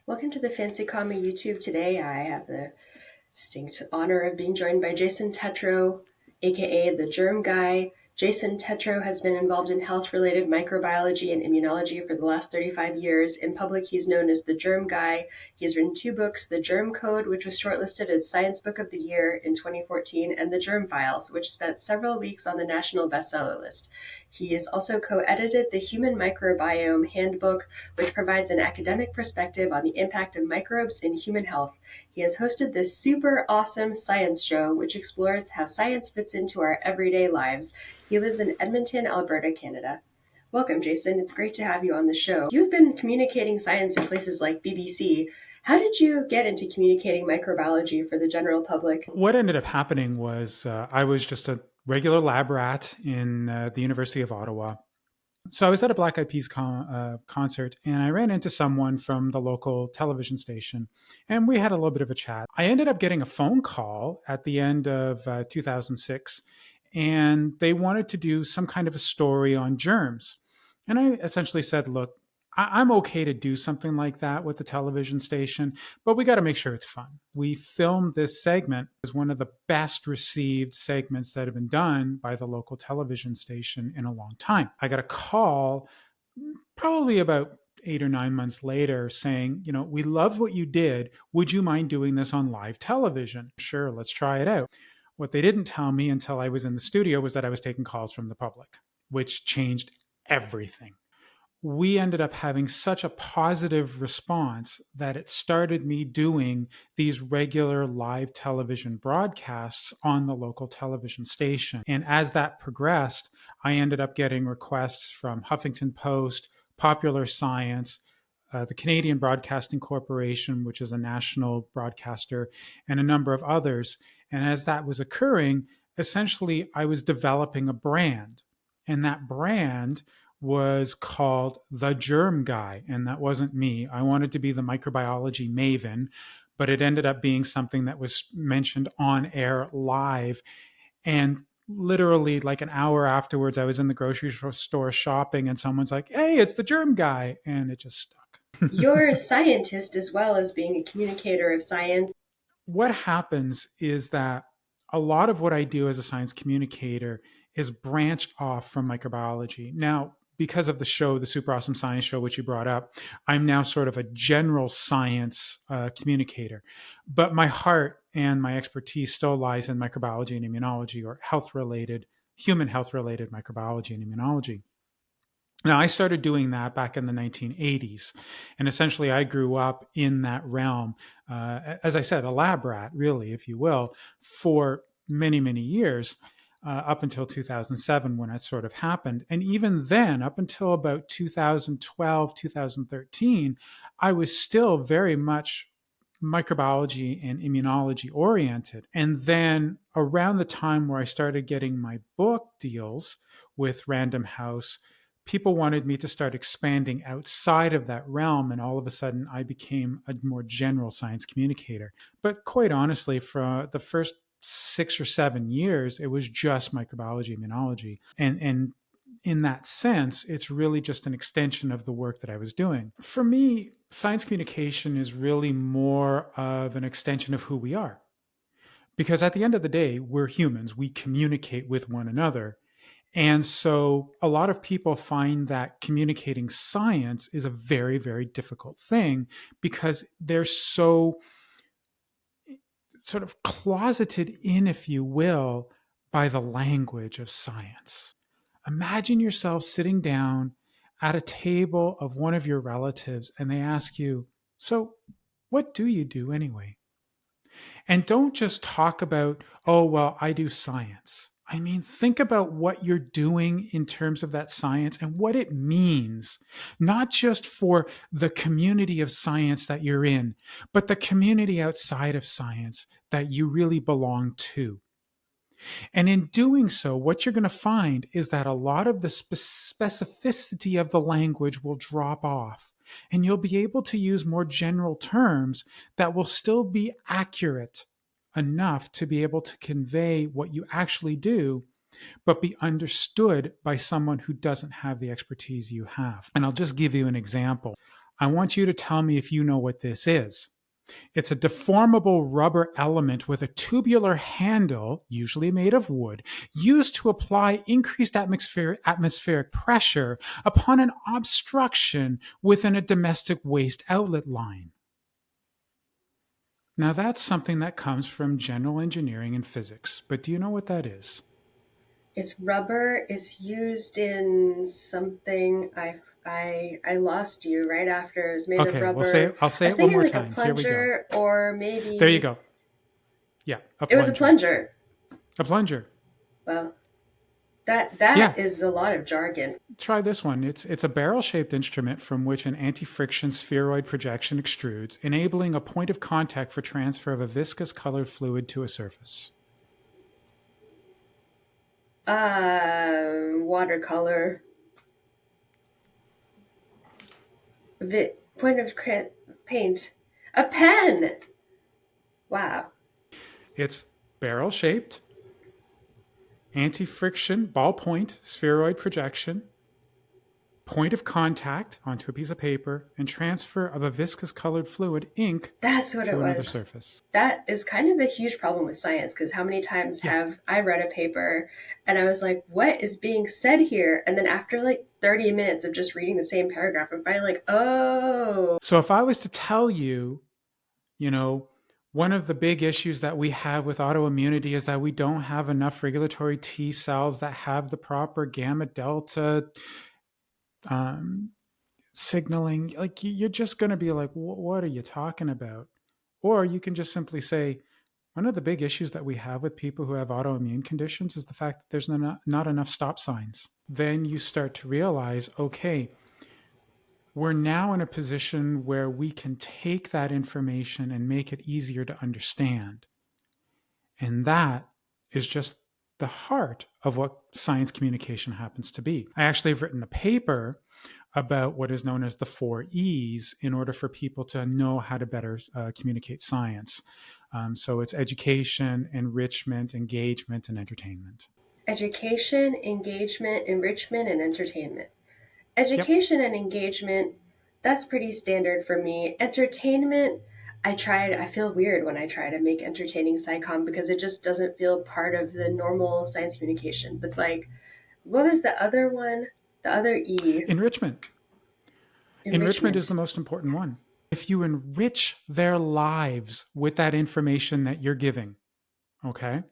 Welcome to the Fancy Comma YouTube. Today I have the distinct honor of being joined by Jason Tetro, aka the Germ Guy. Jason Tetro has been involved in health-related microbiology and immunology for the last 35 years. In public, he's known as the Germ Guy. He has written two books, The Germ Code, which was shortlisted as Science Book of the Year in 2014, and The Germ Files, which spent several weeks on the national bestseller list. He has also co-edited the Human Microbiome Handbook, which provides an academic perspective on the impact of microbes in human health. He has hosted this super awesome science show, which explores how science fits into our everyday lives. He lives in Edmonton, Alberta, Canada. Welcome, Jason. It's great to have you on the show. You've been communicating science in places like BBC. How did you get into communicating microbiology for the general public? What ended up happening was I was just a regular lab rat in the University of Ottawa. So I was at a Black Eyed Peas concert, and I ran into someone from the local television station, and we had a little bit of a chat. I ended up getting a phone call at the end of 2006, and they wanted to do some kind of a story on germs. And I essentially said, look, I'm okay to do something like that with the television station, but we got to make sure it's fun. We filmed this segment as one of the best received segments that have been done by the local television station in a long time. I got a call probably about 8 or 9 months later saying, we love what you did. Would you mind doing this on live television? Sure, let's try it out. What they didn't tell me until I was in the studio was that I was taking calls from the public, which changed everything. We ended up having such a positive response that it started me doing these regular live television broadcasts on the local television station. And as that progressed, I ended up getting requests from Huffington Post, Popular Science, the Canadian Broadcasting Corporation, which is a national broadcaster, and a number of others. And as that was occurring, essentially I was developing a brand. And that brand was called the Germ Guy, and that wasn't me. I wanted to be the microbiology maven, but it ended up being something that was mentioned on air live. And literally like an hour afterwards, I was in the grocery store shopping, and someone's like, "Hey, it's the Germ Guy," and it just stuck. You're a scientist as well as being a communicator of science. What happens is that a lot of what I do as a science communicator is branched off from microbiology. Now, because of the show, the Super Awesome Science Show, which you brought up, I'm now sort of a general science communicator. But my heart and my expertise still lies in microbiology and immunology, or human health related microbiology and immunology. Now, I started doing that back in the 1980s. And essentially, I grew up in that realm, as I said, a lab rat, really, if you will, for many, many years, up until 2007 when it sort of happened. And even then, up until about 2012, 2013, I was still very much microbiology and immunology oriented. And then around the time where I started getting my book deals with Random House, people wanted me to start expanding outside of that realm. And all of a sudden, I became a more general science communicator. But quite honestly, for the first 6 or 7 years, it was just microbiology, immunology. And in that sense, it's really just an extension of the work that I was doing. For me, science communication is really more of an extension of who we are. Because at the end of the day, we're humans, we communicate with one another. And so a lot of people find that communicating science is a very, very difficult thing because they're so sort of closeted in, if you will, by the language of science. Imagine yourself sitting down at a table of one of your relatives and they ask you, "So, what do you do anyway?" And don't just talk about, "Oh, well, I do science." I mean, think about what you're doing in terms of that science and what it means, not just for the community of science that you're in, but the community outside of science that you really belong to. And in doing so, what you're going to find is that a lot of the specificity of the language will drop off. And you'll be able to use more general terms that will still be accurate enough to be able to convey what you actually do, but be understood by someone who doesn't have the expertise you have. And I'll just give you an example. I want you to tell me if you know what this is. It's a deformable rubber element with a tubular handle, usually made of wood, used to apply increased atmospheric pressure upon an obstruction within a domestic waste outlet line. Now, that's something that comes from general engineering and physics, but do you know what that is? It's rubber. It's used in something. I lost you right after. It was made of Okay, rubber. I'll I say was it one thinking more like a time. Here we go. plunger or There you maybe go. Yeah, a it was a plunger. plunger. A plunger. Well, that Yeah, is a lot of jargon. try this one. It's a barrel-shaped instrument from which an anti-friction spheroid projection extrudes, enabling a point of contact for transfer of a viscous colored fluid to a surface. Watercolor. Point of paint. A pen. Wow. It's barrel-shaped, anti-friction ballpoint spheroid projection, point of contact onto a piece of paper, and transfer of a viscous colored fluid, ink, That's what it to another was. surface. That is kind of a huge problem with science because how many times Yeah. have I read a paper and I was like, what is being said here? And then after like 30 minutes of just reading the same paragraph, I'm finally like, oh. So if I was to tell you, you know, one of the big issues that we have with autoimmunity is that we don't have enough regulatory T cells that have the proper gamma delta um, signaling. Like you're just going to be like, what are you talking about? Or you can just simply say, one of the big issues that we have with people who have autoimmune conditions is the fact that there's not enough stop signs. Then you start to realize, okay, we're now in a position where we can take that information and make it easier to understand. And that is just the heart of what science communication happens to be. I actually have written a paper about what is known as the 4 E's in order for people to know how to better communicate science. So it's education, enrichment, engagement, and entertainment. Education, engagement, enrichment, and entertainment. Yep. Education and engagement, that's pretty standard for me. Entertainment, I feel weird when I try to make entertaining SciComm because it just doesn't feel part of the normal science communication. But like, what was the other one? The other E, Enrichment. Enrichment is the enrichment. most important one. If you enrich their lives with that information that you're giving, okay,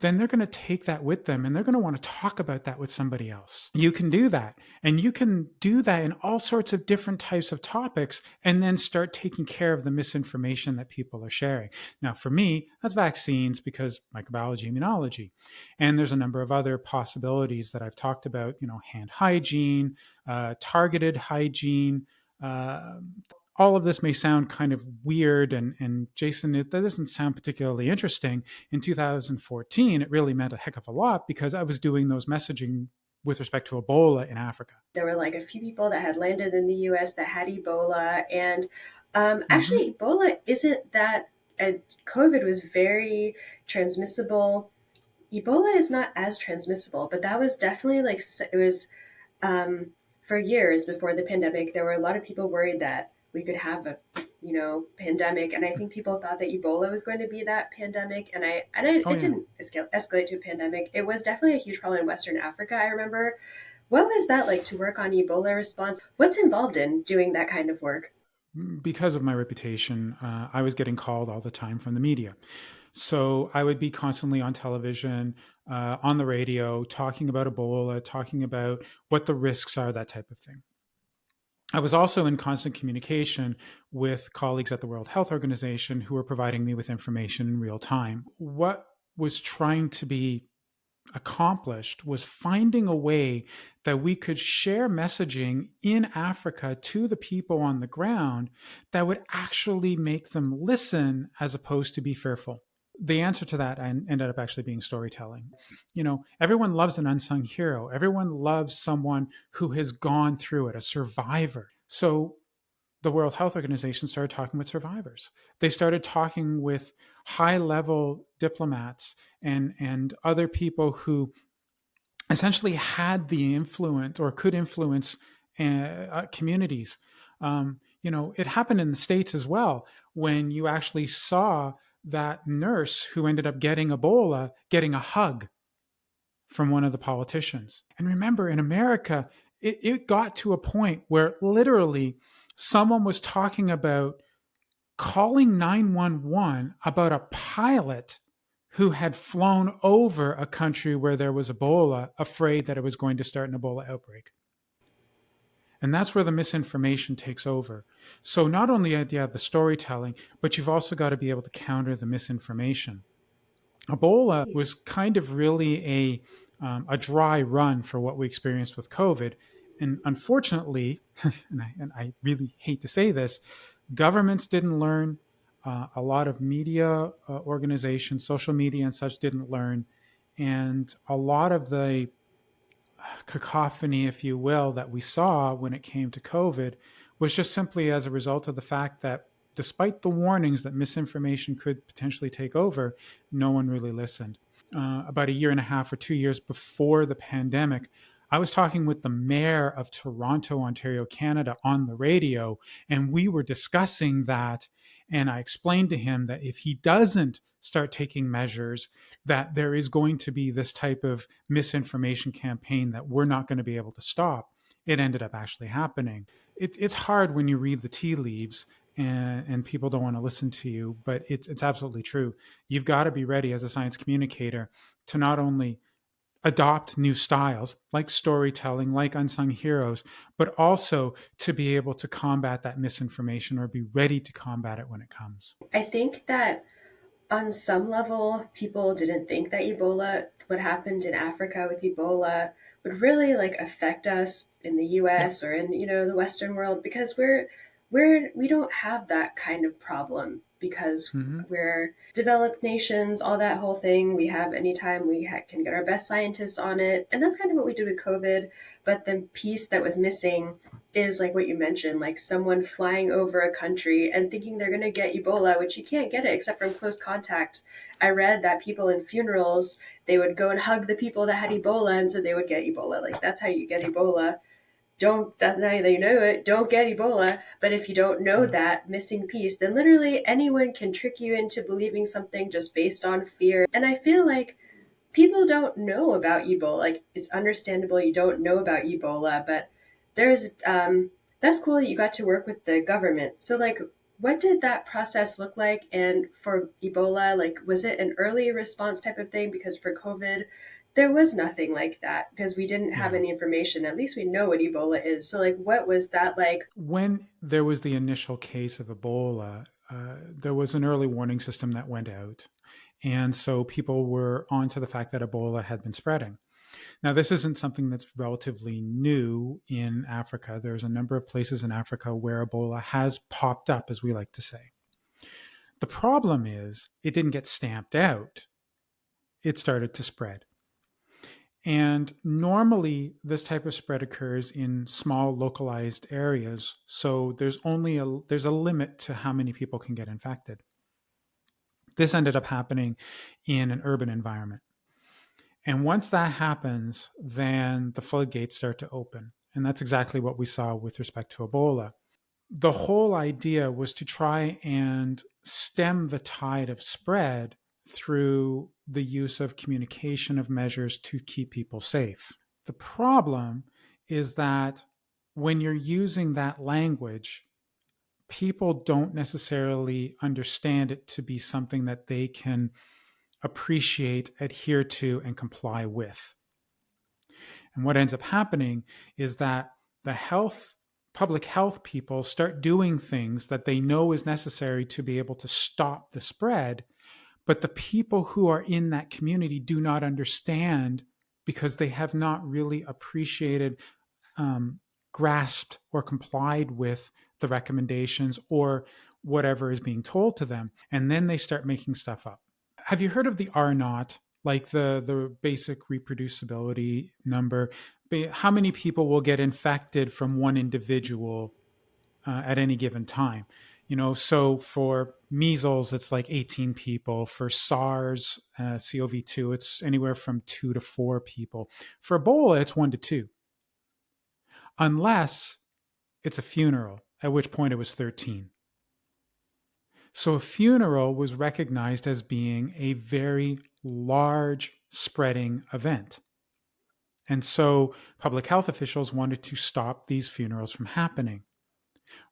then they're going to take that with them and they're going to want to talk about that with somebody else. You can do that. And you can do that in all sorts of different types of topics and then start taking care of the misinformation that people are sharing. Now, for me, that's vaccines because microbiology, immunology. And there's a number of other possibilities that I've talked about, hand hygiene, targeted hygiene, uh, all of this may sound kind of weird and Jason, that doesn't sound particularly interesting. In 2014, it really meant a heck of a lot because I was doing those messaging with respect to Ebola in Africa. There were like a few people that had landed in the US that had Ebola. And Mm-hmm. actually, Ebola isn't that, COVID was very transmissible. Ebola is not as transmissible, but that was definitely like, it was for years before the pandemic, there were a lot of people worried that we could have a pandemic, and I think people thought that Ebola was going to be that pandemic, Oh, it yeah. didn't escalate to a pandemic. It was definitely a huge problem in Western Africa. I remember. What was that like to work on Ebola response? What's involved in doing that kind of work? Because of my reputation, I was getting called all the time from the media. So I would be constantly on television, on the radio, talking about Ebola, talking about what the risks are, that type of thing. I was also in constant communication with colleagues at the World Health Organization who were providing me with information in real time. What was trying to be accomplished was finding a way that we could share messaging in Africa to the people on the ground that would actually make them listen as opposed to be fearful. The answer to that ended up actually being storytelling. Everyone loves an unsung hero. Everyone loves someone who has gone through it, a survivor. So the World Health Organization started talking with survivors. They started talking with high level diplomats and other people who essentially had the influence or could influence communities It happened in the States as well, when you actually saw that nurse who ended up getting Ebola getting a hug from one of the politicians. And remember, in America, it got to a point where literally someone was talking about calling 911 about a pilot who had flown over a country where there was Ebola, afraid that it was going to start an Ebola outbreak. And that's where the misinformation takes over. So not only do you have the storytelling, but you've also got to be able to counter the misinformation. Ebola was kind of really a dry run for what we experienced with COVID. And unfortunately, and I really hate to say this, governments didn't learn. A lot of media organizations, social media and such didn't learn. And a lot of the cacophony, if you will, that we saw when it came to COVID was just simply as a result of the fact that despite the warnings that misinformation could potentially take over, no one really listened. About a year and a half or 2 years before the pandemic, I was talking with the mayor of Toronto, Ontario, Canada on the radio, and we were discussing that. And I explained to him that if he doesn't start taking measures, that there is going to be this type of misinformation campaign that we're not going to be able to stop. It ended up actually happening. It's hard when you read the tea leaves and people don't want to listen to you, but it's absolutely true. You've got to be ready as a science communicator to not only adopt new styles like storytelling, like unsung heroes, but also to be able to combat that misinformation or be ready to combat it when it comes. I think that on some level, people didn't think that Ebola, what happened in Africa with Ebola, would really like affect us in the Yeah. U.S. or in the Western world because we don't have that kind of problem because Mm-hmm. we're developed nations, all that whole thing. We have anytime can get our best scientists on it, and that's kind of what we did with COVID. But the piece that was missing is like what you mentioned, like someone flying over a country and thinking they're going to get Ebola, which you can't get it except from close contact. I read that people in funerals, they would go and hug the people that had Ebola, and so they would get Ebola. Like that's how you get Yeah. Ebola. That's how you know it. Don't get Ebola. But if you don't know Yeah. that missing piece, then literally anyone can trick you into believing something just based on fear. And I feel like people don't know about Ebola. Like it's understandable you don't know about Ebola, but there's that's cool that you got to work with the government. So like what did that process look like? And for Ebola, like was it an early response type of thing? Because for COVID, there was nothing like that because we didn't have Yeah. any information. At least we know what Ebola is. So like what was that like? When there was the initial case of Ebola, there was an early warning system that went out. And so people were onto the fact that Ebola had been spreading. Now, this isn't something that's relatively new in Africa. There's a number of places in Africa where Ebola has popped up, as we like to say. The problem is it didn't get stamped out, it started to spread. And normally, this type of spread occurs in small, localized areas. So there's a limit to how many people can get infected. This ended up happening in an urban environment. And once that happens, then the floodgates start to open. And that's exactly what we saw with respect to Ebola. The whole idea was to try and stem the tide of spread through the use of communication of measures to keep people safe. The problem is that when you're using that language, people don't necessarily understand it to be something that they can appreciate, adhere to, and comply with. And what ends up happening is that the public health people start doing things that they know is necessary to be able to stop the spread, but the people who are in that community do not understand because they have not really appreciated, um, grasped, or complied with the recommendations or whatever is being told to them. And then they start making stuff up. Have you heard of the R naught, like the basic reproducibility number? How many people will get infected from one individual at any given time? So for measles, it's like 18 people. For SARS, CoV-2, it's anywhere from 2 to 4 people. For Ebola, it's 1 to 2, unless it's a funeral. at which point it was 13. So a funeral was recognized as being a very large spreading event. And so public health officials wanted to stop these funerals from happening.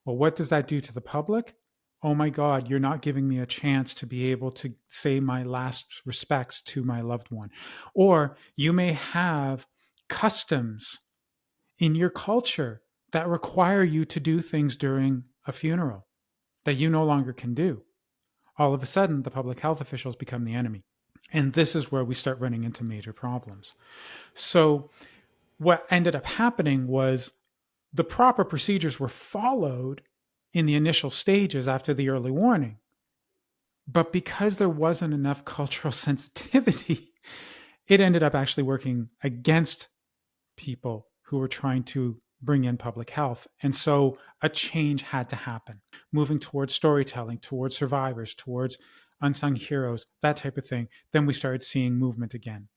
Well, what does that do to the public? Oh my God, you're not giving me a chance to be able to say my last respects to my loved one. Or you may have customs in your culture that require you to do things during a funeral that you no longer can do. All of a sudden, the public health officials become the enemy. And this is where we start running into major problems. So, what ended up happening was the proper procedures were followed in the initial stages after the early warning. But because there wasn't enough cultural sensitivity, it ended up actually working against people who were trying to bring in public health. And so a change had to happen, moving towards storytelling, towards survivors, towards unsung heroes, that type of thing. Then we started seeing movement again.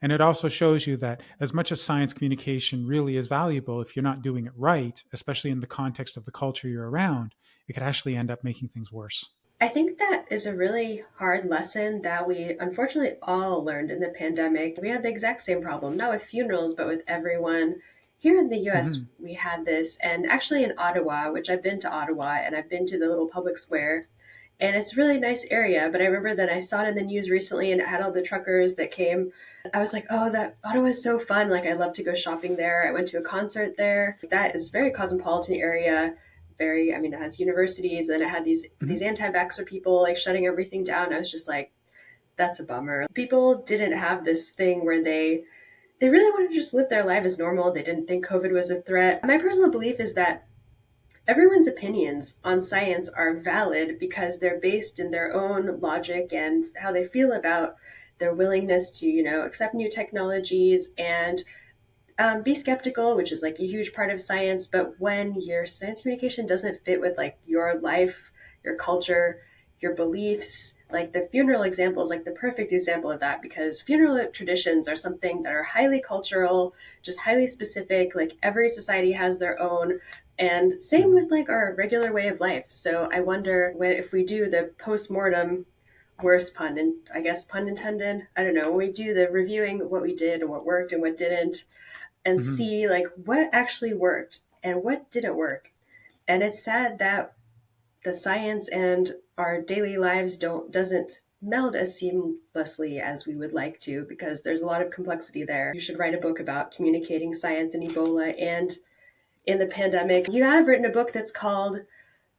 And it also shows you that as much as science communication really is valuable, if you're not doing it right, especially in the context of the culture you're around, it could actually end up making things worse. I think that is a really hard lesson that we unfortunately all learned in the pandemic. We had the exact same problem, not with funerals, but with everyone. Here in the US, Mm-hmm. we had this, and actually in Ottawa, which I've been to Ottawa and I've been to the little public square, and it's a really nice area. But I remember that I saw it in the news recently and it had all the truckers that came. I was like, oh, that Ottawa is so fun. Like, I love to go shopping there. I went to a concert there. That is a very cosmopolitan area. Very, I mean, it has universities, and it had these Mm-hmm. anti-vaxxer people like shutting everything down. I was just like, that's a bummer. People didn't have this thing where they really wanted to just live their life as normal. They didn't think COVID was a threat. My personal belief is that everyone's opinions on science are valid because they're based in their own logic and how they feel about their willingness to, accept new technologies and be skeptical, which is like a huge part of science. But when your science communication doesn't fit with like your life, your culture, your beliefs, like the funeral example is like the perfect example of that, because funeral traditions are something that are highly cultural, just highly specific. Like every society has their own, and same Mm-hmm. with like our regular way of life. So I wonder if we do the post-mortem, worst pun, and I guess pun intended, I don't know, when we do the reviewing what we did and what worked and what didn't, and Mm-hmm. see like what actually worked and what didn't work. And it's sad that the science and our daily lives doesn't meld as seamlessly as we would like to, because there's a lot of complexity there. You should write a book about communicating science and Ebola and in the pandemic. You have written a book that's called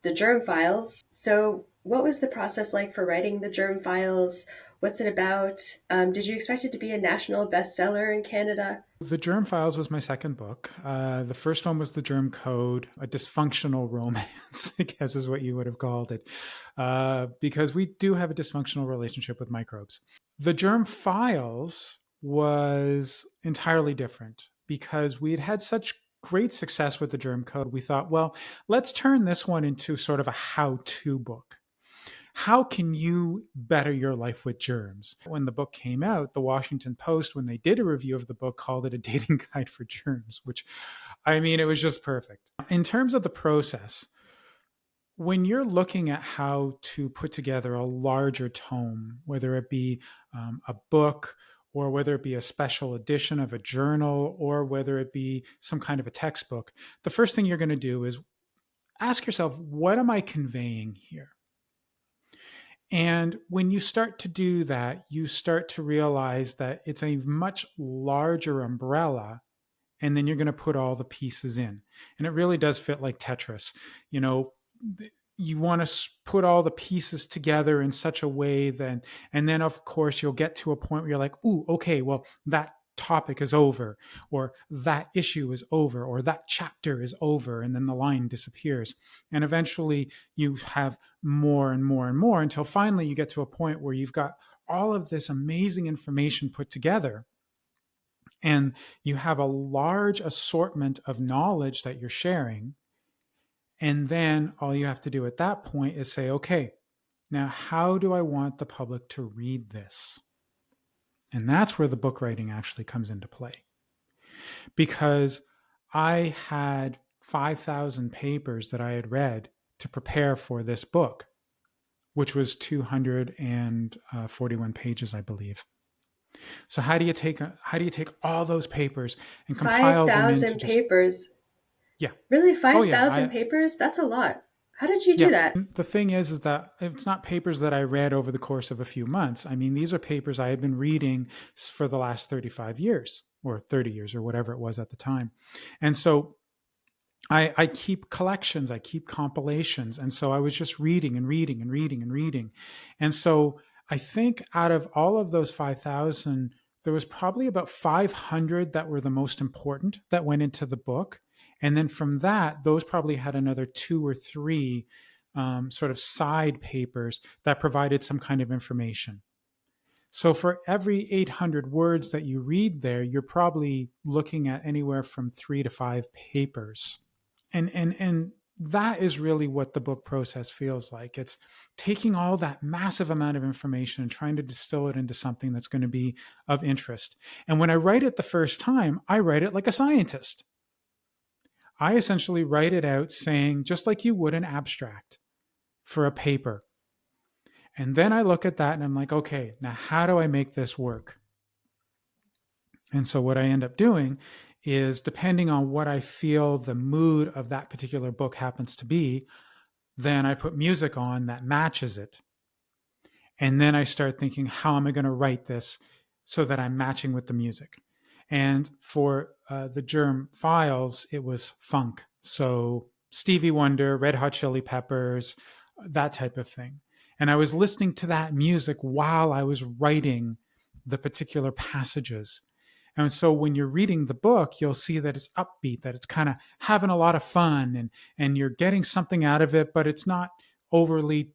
The Germ Files. So, what was the process like for writing The Germ Files? What's it about? Did you expect it to be a national bestseller in Canada? The Germ Files was my second book. The first one was The Germ Code, a dysfunctional romance, I guess is what you would have called it, because we do have a dysfunctional relationship with microbes. The Germ Files was entirely different because we had had such great success with the Germ Code. We thought, well, let's turn this one into sort of a how to book. How can you better your life with germs? When the book came out, the Washington Post, when they did a review of the book, called it a dating guide for germs, which, I mean, it was just perfect. In terms of the process, when you're looking at how to put together a larger tome, whether it be a book, or whether it be a special edition of a journal, or whether it be some kind of a textbook, the first thing you're going to do is ask yourself, what am I conveying here? And when you start to do that, you start to realize that it's a much larger umbrella. And then you're going to put all the pieces in. And it really does fit like Tetris. You know, you want to put all the pieces together in such a way that, and then of course you'll get to a point where you're like, ooh, okay, well, that topic is over, or that issue is over, or that chapter is over, and then the line disappears. And eventually you have more and more and more until finally you get to a point where you've got all of this amazing information put together, and you have a large assortment of knowledge that you're sharing. And then all you have to do at that point is say, okay, now how do I want the public to read this? And that's where the book writing actually comes into play. Because I had 5,000 papers that I had read to prepare for this book, which was 241 pages, I believe. So how do you take all those papers and compile them into 5,000 just, papers. yeah. Really? Oh yeah, 5,000 papers? That's a lot. How did you do yeah. that? The thing is that it's not papers that I read over the course of a few months. I mean, these are papers I had been reading for the last 35 years or 30 years or whatever it was at the time. And so I keep collections, I keep compilations. And so I was just reading and reading and reading and reading. And so I think out of all of those 5,000, there was probably about 500 that were the most important that went into the book. And then from that, those probably had another two or three sort of side papers that provided some kind of information. So for every 800 words that you read there, you're probably looking at anywhere from 3 to 5 papers. And that is really what the book process feels like. It's taking all that massive amount of information and trying to distill it into something that's going to be of interest. And when I write it the first time, I write it like a scientist. I essentially write it out saying, just like you would an abstract for a paper. And then I look at that and I'm like, okay, now how do I make this work? And so what I end up doing is, depending on what I feel the mood of that particular book happens to be, then I put music on that matches it. And then I start thinking, how am I going to write this so that I'm matching with the music? And for the Germ files, it was funk. So Stevie Wonder, Red Hot Chili Peppers, that type of thing. And I was listening to that music while I was writing the particular passages. And so when you're reading the book, you'll see that it's upbeat, that it's kind of having a lot of fun, and you're getting something out of it, but it's not overly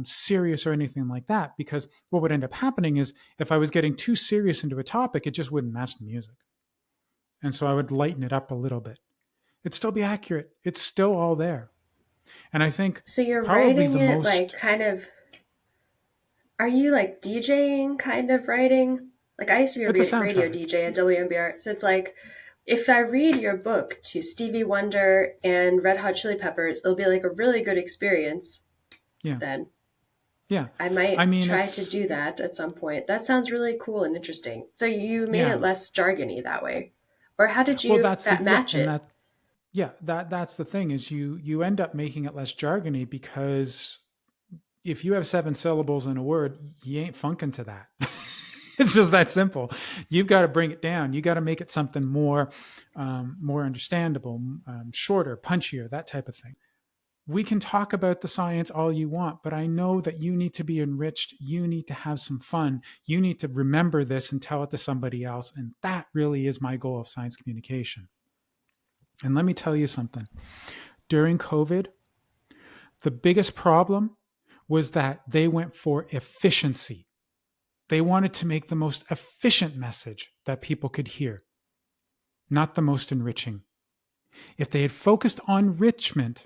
serious or anything like that. Because what would end up happening is, if I was getting too serious into a topic, it just wouldn't match the music. And so I would lighten it up a little bit. It'd still be accurate. It's still all there. And I think So you're probably writing the it like most, kind of, are you like DJing kind of writing? Like I used to it's a be a radio soundtrack. DJ at WMBR. So it's like if I read your book to Stevie Wonder and Red Hot Chili Peppers, it'll be like a really good experience Yeah. then. Yeah. I I might mean, try to do that at some point. That sounds really cool and interesting. So you made it yeah. less jargony that way. Or how did Well, you that match and it? that, yeah, that's the thing, is you end up making it less jargony, because if you have 7 syllables in a word, you ain't funking to that. It's just that simple. You've got to bring it down. You got to make it something more, more understandable, shorter, punchier, that type of thing. We can talk about the science all you want, but I know that you need to be enriched. You need to have some fun. You need to remember this and tell it to somebody else. And that really is my goal of science communication. And let me tell you something. During COVID, the biggest problem was that they went for efficiency. They wanted to make the most efficient message that people could hear, not the most enriching. If they had focused on enrichment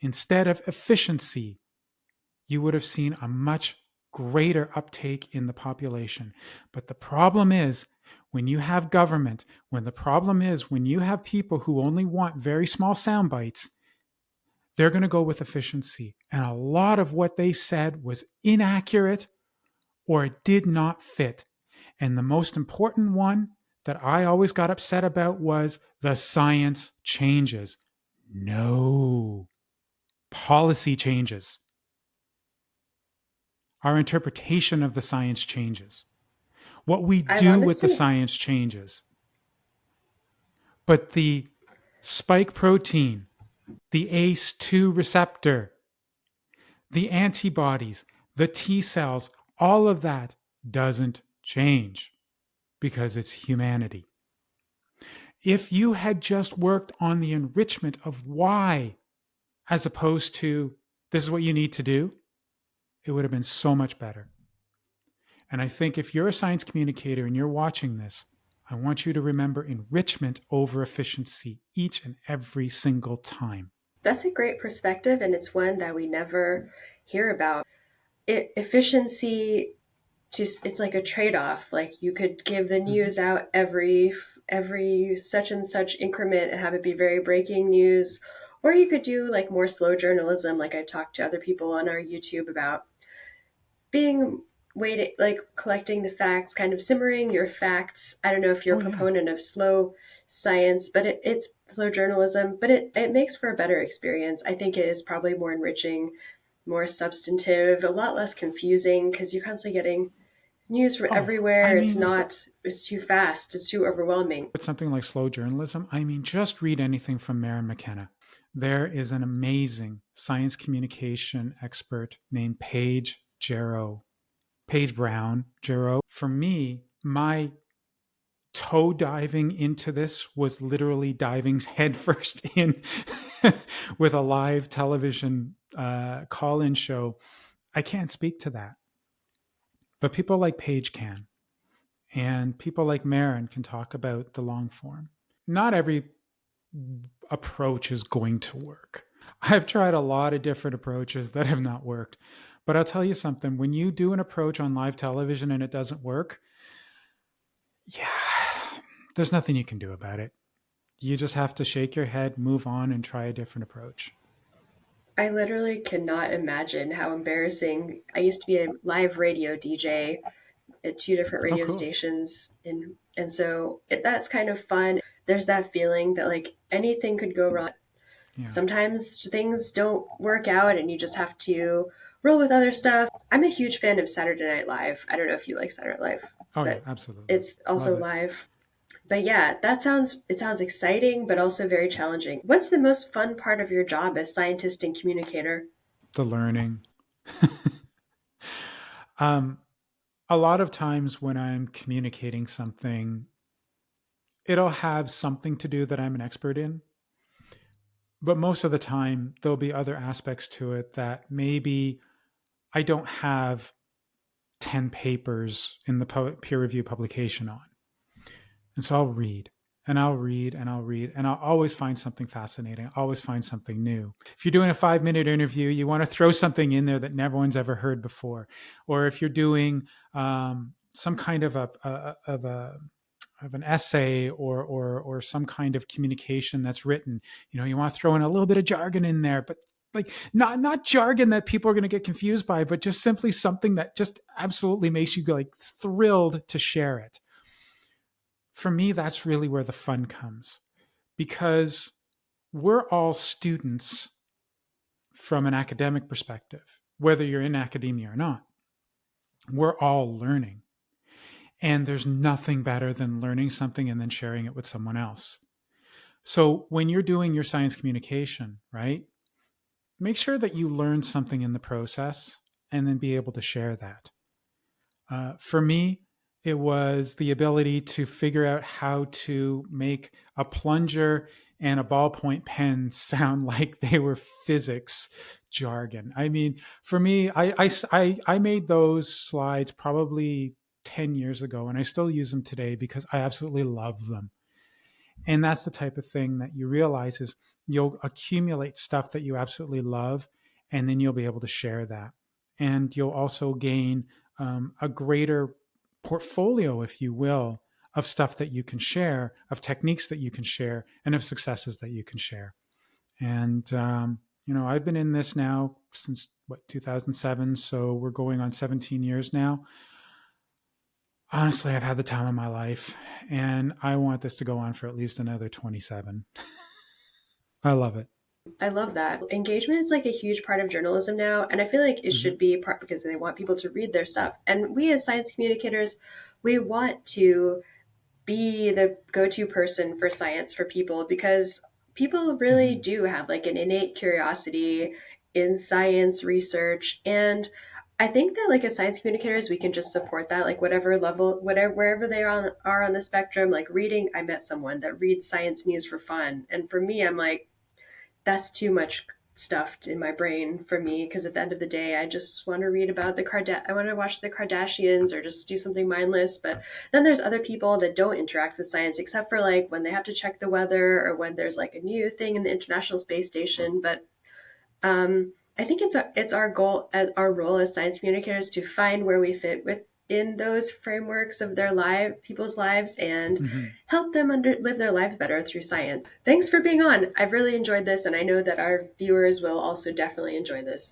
instead of efficiency, you would have seen a much greater uptake in the population. But the problem is, when you have government, when you have people who only want very small sound bites, they're going to go with efficiency. And a lot of what they said was inaccurate, or it did not fit. And the most important one that I always got upset about was, the science changes. No, policy changes. Our interpretation of the science changes. What we I've do with the honestly science changes. But the spike protein, the ACE2 receptor, the antibodies, the T cells, all of that doesn't change, because it's humanity. If you had just worked on the enrichment of why, as opposed to, this is what you need to do, it would have been so much better. And I think if you're a science communicator and you're watching this, I want you to remember enrichment over efficiency each and every single time. that's a great perspective, and it's one that we never hear about. Efficiency, just it's like a trade-off. Like you could give the Mm-hmm. news out every every such and such increment and have it be very breaking news. Or you could do like more slow journalism, like I talked to other people on our YouTube about being waiting, like collecting the facts, kind of simmering your facts. I don't know if you're Oh a yeah. proponent of slow science, but it's slow journalism, but it makes for a better experience. I think it is probably more enriching, more substantive, a lot less confusing because you're constantly getting news from Oh, I everywhere. It's mean, not, it's too fast, it's too overwhelming. with something like slow journalism, I mean, just read anything from Maren McKenna. There is an amazing science communication expert named Paige Brown Jarreau. For me, my toe diving into this was literally diving headfirst in with a live television call-in show. I can't speak to that, but people like Paige can, and people like Marin can talk about the long form. Not every approach is going to work. I've tried a lot of different approaches that have not worked. But I'll tell you something, when you do an approach on live television and it doesn't work, yeah, there's nothing you can do about it. You just have to shake your head, move on, and try a different approach. I literally cannot imagine how embarrassing. I used to be a live radio DJ at two different Oh, radio cool. stations, and so that's kind of fun. There's that feeling that like anything could go wrong. Yeah. Sometimes things don't work out and you just have to roll with other stuff. I'm a huge fan of Saturday Night Live. I don't know if you like Saturday Night Live, Oh, yeah, but absolutely. it's also Love it. live. But yeah, it sounds exciting, but also very challenging. What's the most fun part of your job as scientist and communicator? The learning. um, a lot of times when I'm communicating something, it'll have something to do that I'm an expert in. But most of the time, there'll be other aspects to it that maybe I don't have 10 papers in the peer review publication on. And so I'll read and I'll read and I'll read and I'll always find something fascinating. I'll always find something new. If you're doing a 5 minute interview, you want to throw something in there that no one's ever heard before. Or if you're doing some kind of an essay or some kind of communication that's written, you want to throw in a little bit of jargon in there, but like not jargon that people are going to get confused by, but just simply something that just absolutely makes you like thrilled to share it. For me, that's really where the fun comes, because we're all students from an academic perspective, whether you're in academia or not. We're all learning. And there's nothing better than learning something and then sharing it with someone else. So when you're doing your science communication, right, make sure that you learn something in the process and then be able to share that. For me, it was the ability to figure out how to make a plunger and a ballpoint pen sound like they were physics jargon. I mean, for me, I made those slides probably 10 years ago, and I still use them today because I absolutely love them. And that's the type of thing that you realize is you'll accumulate stuff that you absolutely love, and then you'll be able to share that. And you'll also gain a greater portfolio, if you will, of stuff that you can share, of techniques that you can share, and of successes that you can share. And, I've been in this now since 2007. So we're going on 17 years now. Honestly, I've had the time of my life, and I want this to go on for at least another 27. I love it. I love that. Engagement is like a huge part of journalism now, and I feel like it Mm-hmm. should be part because they want people to read their stuff. And we as science communicators, we want to be the go-to person for science for people because people really Mm-hmm. do have like an innate curiosity in science research, and I think that like as science communicators we can just support that like whatever level, whatever, wherever they are on the spectrum. Like reading, I met someone that reads science news for fun, and for me I'm like that's too much stuffed in my brain for me because at the end of the day I just want to read about I want to watch the Kardashians or just do something mindless. But then there's other people that don't interact with science except for like when they have to check the weather or when there's like a new thing in the International Space Station. But I think it's our goal, our role as science communicators to find where we fit with in those frameworks of their people's lives, and Mm-hmm. help them live their lives better through science. Thanks for being on. I've really enjoyed this, and I know that our viewers will also definitely enjoy this.